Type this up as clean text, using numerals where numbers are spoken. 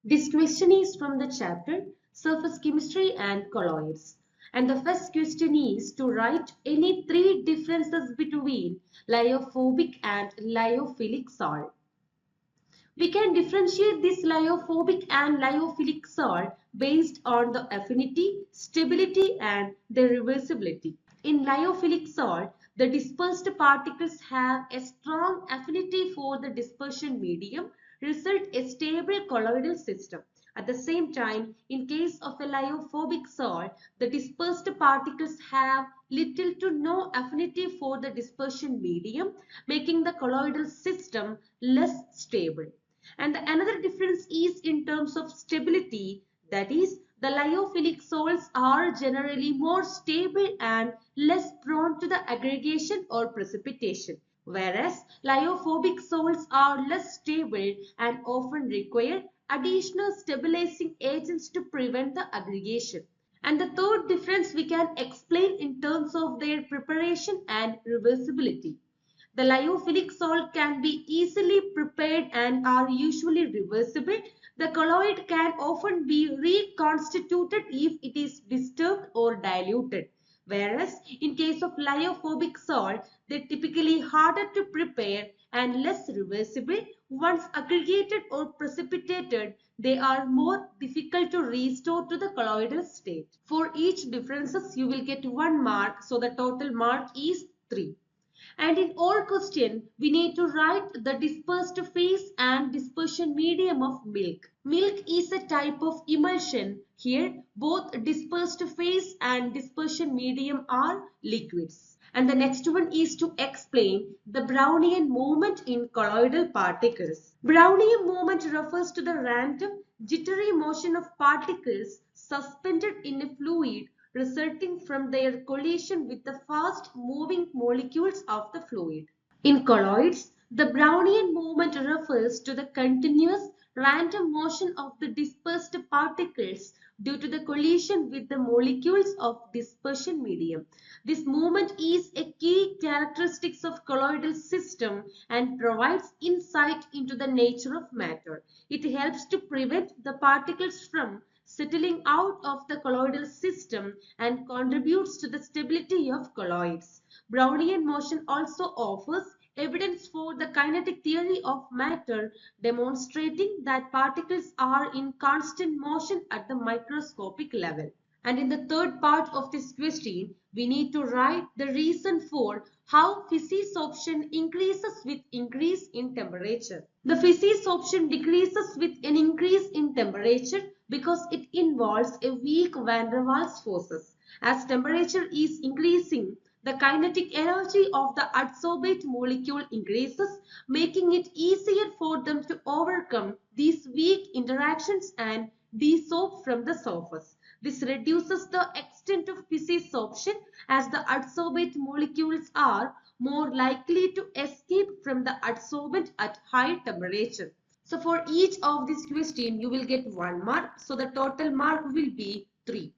This question is from the chapter Surface Chemistry and Colloids. And the first question is to write any three differences between lyophobic and lyophilic salt. We can differentiate this lyophobic and lyophilic salt based on the affinity, stability, and the reversibility. In lyophilic salt, the dispersed particles have a strong affinity for the dispersion medium, result a stable colloidal system. At the same time, in case of a lyophobic salt, the dispersed particles have little to no affinity for the dispersion medium, making the colloidal system less stable. And another difference is in terms of stability, that is, the lyophilic salts are generally more stable and less prone to the aggregation or precipitation, whereas lyophobic salts are less stable and often require additional stabilizing agents to prevent the aggregation. And the third difference we can explain in terms of their preparation and reversibility. The lyophilic salt can be easily prepared and are usually reversible. The colloid can often be reconstituted if it is disturbed or diluted. Whereas in case of lyophobic salt, they are typically harder to prepare and less reversible. Once aggregated or precipitated, they are more difficult to restore to the colloidal state. For each differences, you will get 1 mark, so the total mark is 3. And in all question, we need to write the dispersed phase and dispersion medium of milk. Milk is a type of emulsion. Here, both dispersed phase and dispersion medium are liquids. And the next one is to explain the Brownian movement in colloidal particles. Brownian movement refers to the random, jittery motion of particles suspended in a fluid resulting from their collision with the fast-moving molecules of the fluid. In colloids, the Brownian movement refers to the continuous random motion of the dispersed particles due to the collision with the molecules of dispersion medium. This movement is a key characteristic of colloidal system and provides insight into the nature of matter. It helps to prevent the particles from settling out of the colloidal system and contributes to the stability of colloids. Brownian motion also offers evidence for the kinetic theory of matter, demonstrating that particles are in constant motion at the microscopic level. And in the third part of this question, we need to write the reason for how physisorption increases with increase in temperature. The physisorption decreases with an increase in temperature because it involves a weak van der Waals forces. As temperature is increasing, the kinetic energy of the adsorbate molecule increases, making it easier for them to overcome these weak interactions and desorb from the surface. This reduces the extent of physisorption as the adsorbate molecules are more likely to escape from the adsorbent at high temperature. So for each of this question, you will get 1 mark. So the total mark will be 3.